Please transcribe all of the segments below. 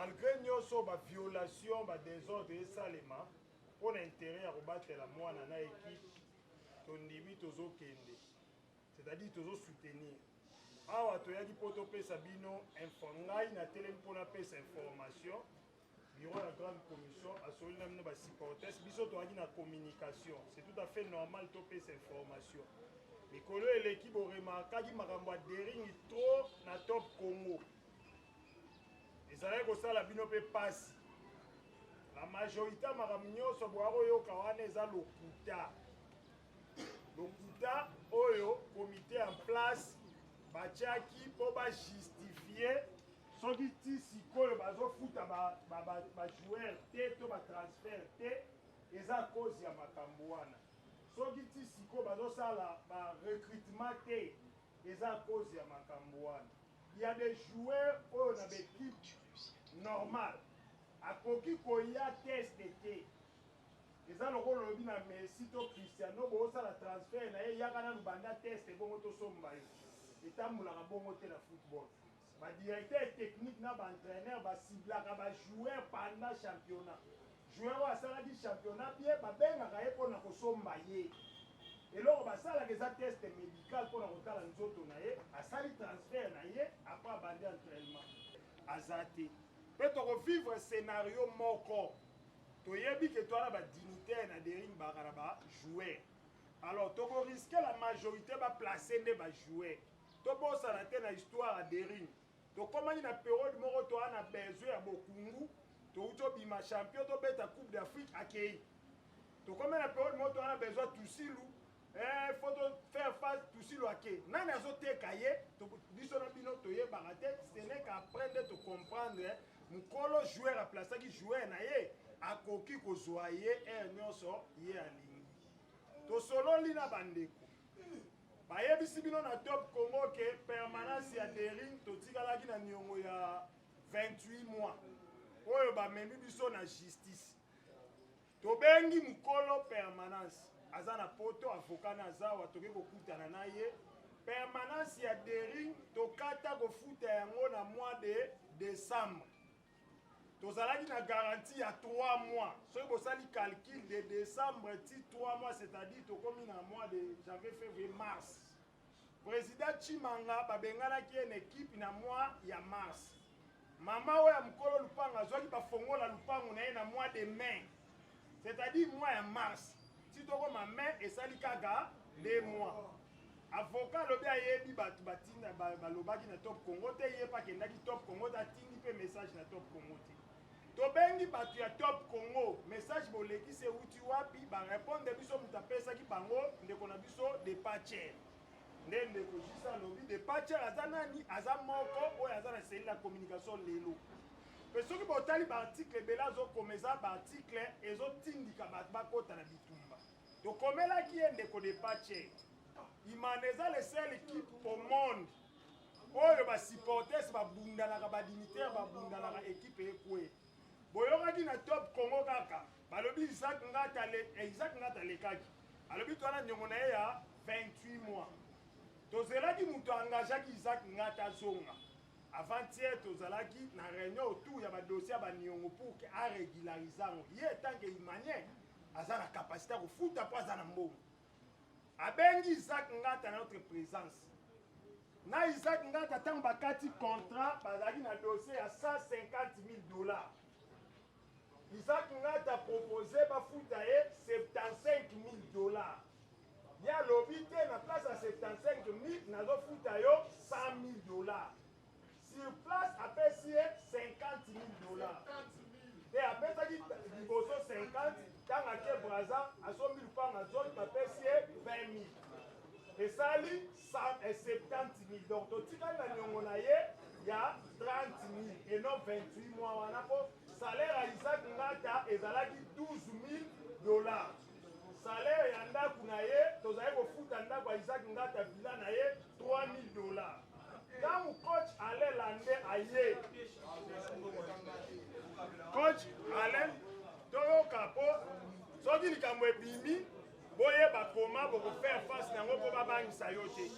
malgré nyonso ba violation ba désordre esalema pour l'intérêt à rebattre mwana na équipe tondimi tozokende, c'est-à-dire tozosoutenir awa toyaki mpo topesa bino ngai na telemi mpona pesa information bureau la grande commission asoli na bino basupporters biso toyaki na communication, c'est tout à fait normal topesa information mikolo eleki boremarkaki makambo ya dering trop na top Congo ezalaki kosala bino mpe pasi la majorité makambo nyonso boakoyoka wana eza lokuta oyo comité en place batiaki mpo bajustifie soki ti sikoyo bazofuta bajoueur te to batransfert te eza cause ya makambo wana soki ti sikoyo bazosala barecrutement te eza cause ya makambo wana. Il y a des joueurs oyo na baéquipe normale akoki koya test te eza lokola olobi na Messi to Cristiano bozosala transfert na ye yaka nanu banda test bongo tosomba ye etambulaka bongo te na football. Badirecteur technique na baentraîneur basiblaka bajoueur pendant championnat joueur oyo asalaki championnat bien babengaka ye mpona kosomba ye eloko basalaka eza test médical mpona kotala nzoto na ye asali transfert na ye apres abandi entraînement aza te mpe tokovivre scénario moko toyebi ke toala badignitaire na dering baka na bajoueur alors tokoriske la majorité baplace nde bajoueur tobosana te na histoire ya dering tokomaki na période moko toa na besoin ya bokungu touti obima champion tobeta coupe d'Afrique akei tokomi na période moko toa na besoin tusilu faut faire face tusilu akei nani azoteka ye biso na bino toyebaka te ce n'est qu'après nde tocomprendre mokolo joueur aplasaki joueur na ye akoki kozwa ye nyonso ye alingi tosololi na bandeko bayebisi bino na top Congo ke permanence ya dering totikalaki na niongo ya 28 mois oyo bamemi biso na justice tobengi mokolo permanence aza na poto avocat na zawa toke kokutana na ye permanence ya dering tokata kofuta yango na mois de décembre tozalaki na garantie ya 3 mois soki bosali calcul de décembre ti 3 mois c'est-à-dire tokomi na mois de janvier février mars président Chimanga babenganaki une équipe na mois ya mars mama oyo ya mokolo lupango azwaki bafongola lupango na ye na mois de mai c'est-à-dire mois ya mars ti tokoma mai esali kaka 2 mois avocat alobi ayebi bato batinda balobaki na top Congo te ye pa kendaki top Congo te atindi mpe message na top Congo te tobengi bato ya top Congo message bolekisi euti wapi barépondre biso moto apesaki bango ndeko na biso departure nde ndeko jisa alobi departure aza nani aza moko oyo aza na seli na communication lelo mpe soki botali baarticle ebele azokoma eza baarticle ezotindika bato bakota na bitumba tokomelaki ye ndeko departure imane eza le seul équipe au monde oyo basupporters babundanaka badignitaire babundanaka équipe ekwe boyokaki na top Congo kaka balobi Isaac Ngata alekaki alobi toana nyongo na ye ya 28 mois tozelaki moto angageaki Isaac Ngata azonga avant-hier tozalaki na réunion autour ya badossier ya baniongo pour ke arégularize yango ye etanke imanien aza na capacité ya kofuta mpo aza na mbongo abengi Isaac Ngata na notre présence na Isaac Ngata ntango bakati contrat bazalaki na dossier ya 150 000 $. Isaac Ngata proposé bafuta ye 75 000 $. Ya lobi te na place ya 75 000 nazofuta yo 100 000 $. Sur place apesi ye 50 000 $. Te apesaki liboso 50 ntango ake braza asombi lupango azongi bapesi ye 20 000 esali 70 000 $. Donc totikali na niongo na ye ya 30 000 et non 28 mois wana po salaire ya Isaac Ngata ezalaki 12 000 $. Salaire ya ndako na ye tozali kofuta ndako ya Isaac Ngata villa na ye 3 000 $. Ntango coach Alain Landé aye coach Alain toyoka po soki likambo ebimi boyeba koma bokofaire face nango mpo babangisa yo te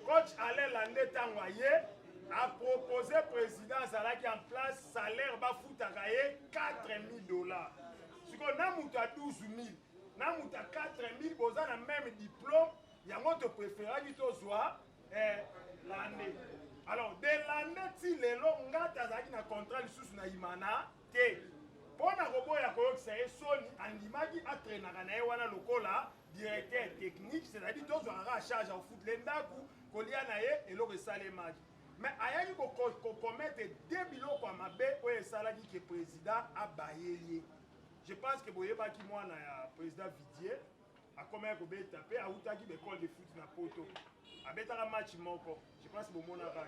coach Alain Landé ntango aye a proposé président azalaki en place salaire bafutaka ye 4000 $. Siko na mutu a 12000 na mutu a 4000 boza na même diplôme yango to préféraki tozwa l'année. Alors de l'année ti lelo ngata azalaki na contrat lisusu na imana te mpona koboya koyokisa ye soni andimaki atrenaka na ye wana lokola directeur technique, c'est-à-dire tozwaka a charge ya kofuta ndaku kolia na ye eloko esalemaki. Mais ayaki kokomete de biloko ya mabe oyo esalaki ke président abaye ye. Je pense que boyebaki mwana ya président Vidier akomaki kobeta mpe autaki bekole de foot na poto abetaka match moko. Je pense bomonaka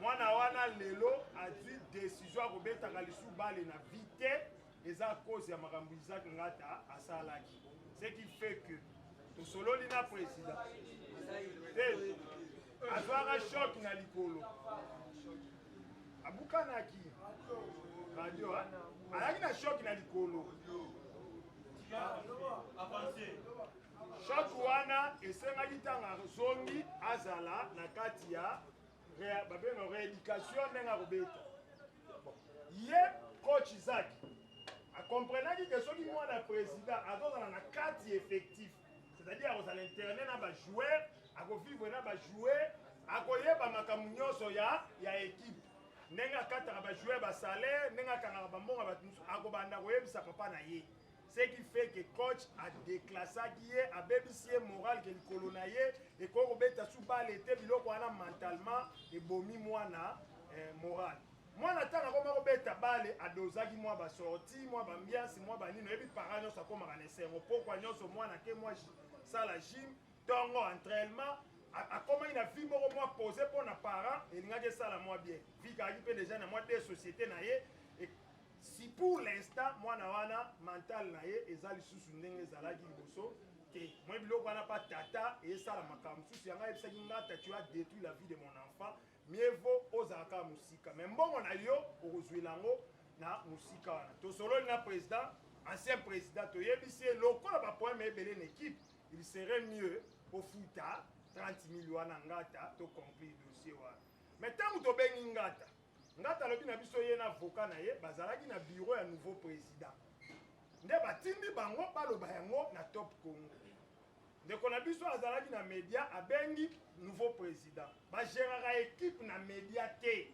mwana wana lelo azwi décision ya kobetaka lisu bale na vite eza cause ya makambo Isaac Ngata asalaki. Ce qui fait que tosololi na président azwaka choc na likolo abukanaki radio alaki na choc na likolo choc wana esengaki ntango azongi azala na kati ya babenga rééducation ndenge akobeta ye coach Isaac akomprenaki ke soki mwana président azozala na kati effectif, c'est-à-dire akozala interne na bajoueur akovivre na bajoueur akoyeba makambo nyonso ya équipe ndenge akataka bajoueur basalaire ndenge akangaka bambongo bato mosusu akobanda koyebisa papa na ye. Ce qui fait que coach adéclassaki ye abebisi ye moral ke likolo na ye ekoki kobeta su bale te biloko wana mentalement ebomi mwana moral. Mwana ntango akoma kobeta bale adozaki mwa basorti mwa bambiansi mwa banini oyebi para nyonso akomaka na esengo pokwa nyonso mwana ke mwa sala gym ntongo entraînement akomaki na vie moko mwa pose mpo na parent elingaki esala mwa bien vi kaki mpe deja na mwa de société na ye. Si pour l'instant mwana wana mental na ye eza lisusu ndenge ezalaki liboso te mwa biloko wana mpa tata esala makambo mosusu yango ayebisaki ngata tu as détruit la vie de mon enfant, mieux vaut ozalaka musika mais mbongo na yo okozwela yango na musika wana. Tosololi na président ancien président toyebisi ye lokola baproblème ebele na équipe il serait mieux ofuta 30 000 wana ngata tocomplir dossier wana. Mais ntango tobengi ngata alobi na biso ye na avocat na ye bazalaki na bureau ya nouveau président nde batindi bango baloba yango na Top Congo. Ndeko na biso azalaki na média abengi nouveau président bagéraka équipe na média te.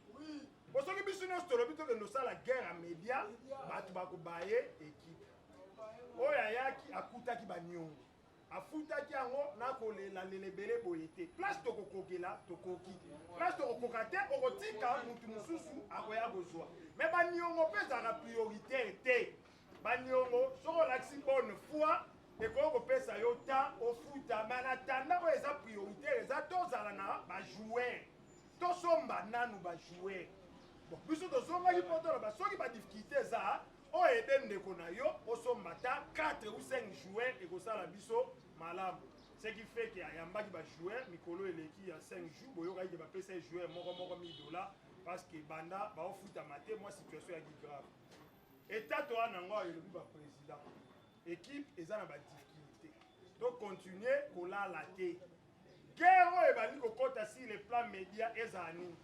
Soki biso nyonso tolobi tokende osala guerre ya média bato bakobaye équipe oyo ayaki akutaki baniongo afutaki yango na kolela lelebele boye te. Place tokokokela tokoki, place tokokoka te okotika mutu mosusu akoya kozwa. Mais baniongo mpe ezalaka prioritaire te. Baniongo soko olakisi bonne foi ekoki kopesa yo ta ofuta me na tanda oyo eza prioritaire eza tozala na bajoueur tosomba nanu bajoueur. Biso tozongaki mpo toloba soki badifficulté eza oyo ede ndeko na yo osomba ta 4 ou 5 joueurs ekosala biso malamu. Ce qui fait que ayambaki bajoueur mikolo eleki ya 5 jours boyokaki ke bapesa ye joueur moko $1000 parce que banda baofutama te mwa situation yaki grave. Etat toa nango elobi baprésident équipe eza na badifficulté tokontinue kolala te. Guerre oyo ebali kokota si le plan média ezala nini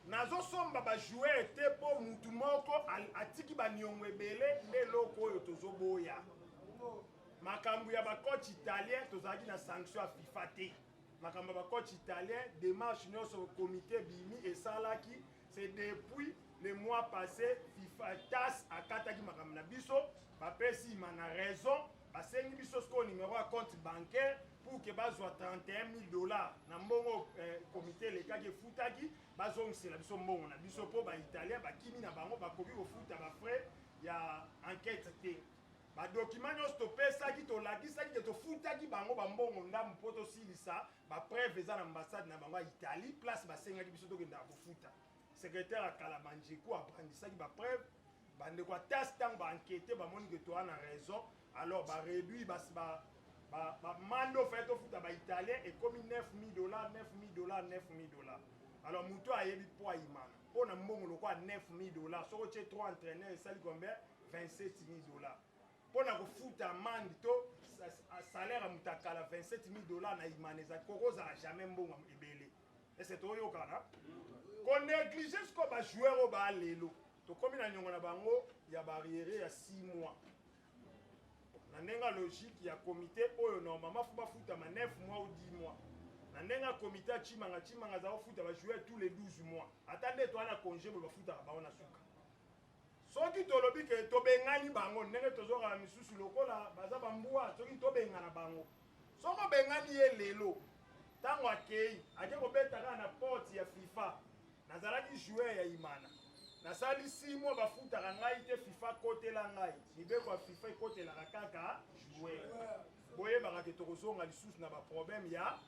nazosomba bajoueur te mpo mutu moko atiki baniongo ebele nde eloko oyo tozoboya. Makambo ya bacoach italien tozalaki na sanction ya FIFA te. Makambo ya bacoach italien démarche nyonso comité bimi esalaki c'est depuis le mois passé FIFA TAS akataki makambo na biso bapesi na raison basengi biso siko numéro ya compte bancaire pour que bazwa $31 000 na mbongo comité lekaki efutaki bazongisela biso mbongo na biso mpo baitalien bakimi na bango bakoki kofuta bafrais ya enquête te. Badokima nyonso topesaki tolakisaki ke tofutaki bango bambongo ndambu mpo tosilisa bapreuve eza na ambassade na bango ya Italie place basengaki biso tokendaka kofuta. Secrétaire akala banjeku aprendisaki bapreuve bandeko atasi ntango baenquête bamoni ke toa na raison alors baréduit bamando faye tofuta baitalien ekomi $9000 $9000. Alors mutu ayebi po ayimana mpo na mbongo lokwa $9000 soko tie 3 entraîneur esali combien $27000 mpo na kofuta amande to salaire ya mutu akala $27000 na imana ezali kokozala jamais mbongo ebele. Ese toyokana qu'on néglige ce qu'on va jouer au bas l'élo. To comme na nyongo na bango ya barrière ya 6 mois. Na nenga logique ya comité oyo normalement faut ba futa ma 9 mois ou 10 mois. Na nenga comité chimanga za futa ba jouer tous les 12 mois. Attendez toi na congé ba futa ba ona suka. Soki tolobi ke to bengani bango ndenge tozora misusu lokola baza bambua soki to bengana bango. Soko bengani ye lelo. Tango akei ake ko betaka na porte ya FIFA. Nazalaki joueur ya Imana. Nasali 6 mois bafutaka ngai te FIFA kotela ngai. Libeko ya FIFA kotela kaka joueur. Boye bakake tokozonga lisusu na ba problème ya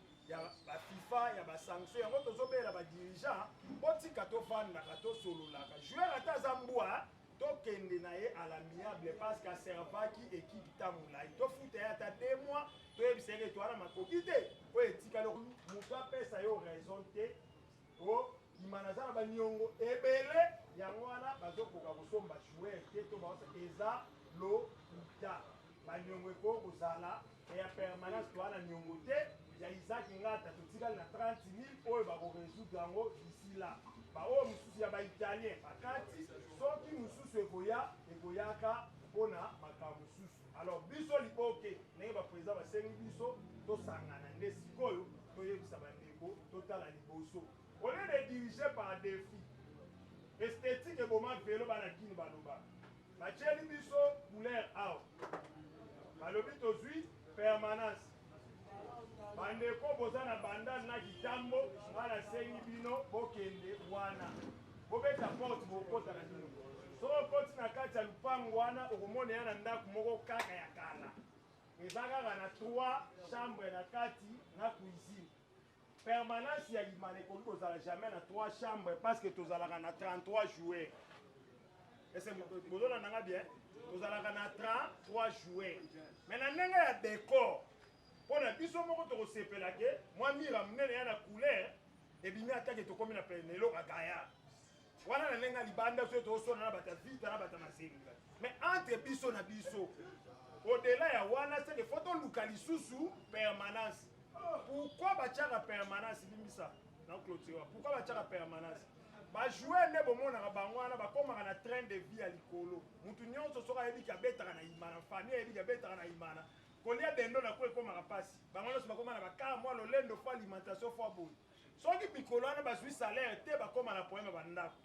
ba FIFA ya ba sanction yango tozobela ba dirigeant botika to vanda ka to sololaka. Joueur ata zambua to kende na ye à l'amiable parce que servaki équipe tamula. To futa ya ta 2 mois to ebisere to ana makoki te. Po etika lo muto apesa yo raison te. O Imanaza ba nyongo ebele yango wana bazokoka kosomba joueur te to baosa eza lo uta ba nyongo ko kozala ya permanence to ana nyongo te ya Isaac ngata totikali na 30,000 oyo bako résoudre yango d'ici là ba o mususu ya ba italien bakati soki mususu ekoyaka pona makambo mususu alors biso liboke ndenge ba président basengi biso to sangana nde sikoyo toyebisa bandeko totala liboso. On est dirigé par défi. Esthétique et moment vélo banakini baloba. Bacheli biso couleur out. Balobi tozui permanence. Bandeko bozana banda na kitambo bana sengi bino bokende wana. Bobeta porte bokota na bino. So porte na kati ya lupango wana okomona yana ndako moko kaka ya kala. Ezaka na 3 chambres na kati na cuisine. Permanence ya Imane ko kozala jamais na 3 chambres parce que tozalaka na 33 joueurs. Est-ce que vous avez bien? Tozalaka na 33 joueurs. Mais na ndenge ya décor. Pona biso moko to sepela ke moi mira munene ya na couleur et bimi attaque to komi na penelo kagaya. Wana na ndenge libanda so to sona na bata vita na bata masenga. Mais entre biso na biso au-delà ya wana c'est que photo lukali susu permanence. Pourquoi bachaka permanence limisa na clôture? Pourquoi bachaka permanence? Ba jouer ne bomona ka bangwana ba koma na train de vie à likolo. Mutu nyonso soka yebi ka betaka na Imana, famille yebi ka betaka na Imana. Kolia dendo na ko koma ka pasi. Bangwana so ba koma na ba ka moi lolendo fo alimentation fo boy. Soki pikolo na ba sui salaire te ba koma na problème ba ndako.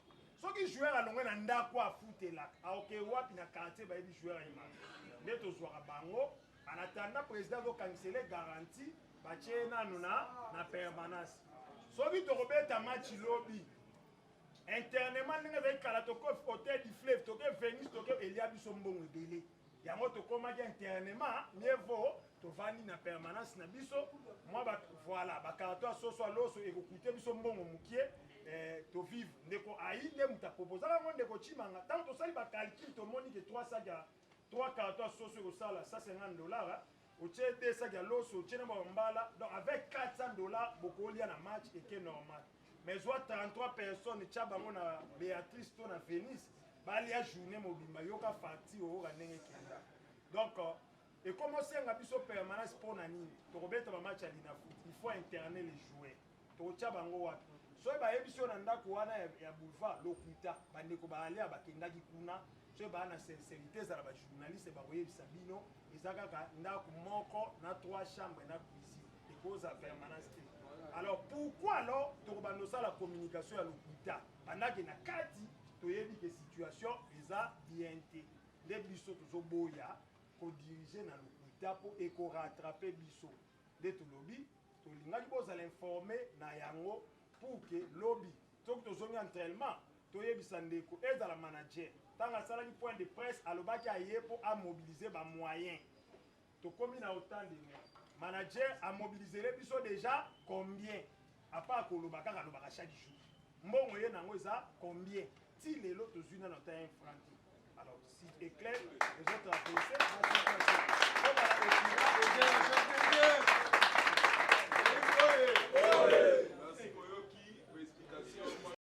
Soki joueur alongwe na ndako a futela. A oke wapi na quartier ba yebi joueur Imana. Ndeto zwaka bango en attendant président va canceller garantie bache nanu na permanence. Soki tokobeta match lobby internement ndenge za kala toko hôtel du fleuve toke Venise toke elia biso mbongo ebele. Yango tokomaki internement mieux vaut tovandi na permanence na biso moi ba voilà ba carton soso loso ekokute biso mbongo mukie to vivre ndeko ayi nde muta proposer ngo ndeko chimanga tant to sali ba calcul to moni que 3 cartons soso ko sala $150 au tché de ça ya loso au tché na mbala donc avec $400 boko lia na match et normal mais soit 33 personnes tchaba na Béatrice to na Venise bali ya journée mobimba yoka fati o ga ndenge kenda donc et comment c'est nga biso permanence pour nani to kobeta ba match alina foot il faut interner les joueurs to tchaba ngo wapi so ba ebiso na ndako wana ya boulevard lokuta bandeko ba alia ba kendaki kuna so ba na sincérité za ba journaliste ba koyebisa bino ezaka ka ndako moko na 3 chambres na cuisine et cause à permanence. Alors pourquoi alors to bando ça la communication ya lokuta bandaki na kati toyebi ke situation eza bien te nde biso tozoboya ko diriger na lokuta po e ko rattraper biso nde tolobi tolingaki bozala informer na yango pour que lobby soki tozongi entraînement toyebisa ndeko ezala manager ntango asalaki point de presse alobaki aye po amobiliser bamoyen tokomi na autant de mois manager amobilisele biso déjà combien apa koloba kaka alobaka chaque jour mbongo ye nango eza combien ti lelo tozwi nano ta 1 franc alors si est clair les autres appréciés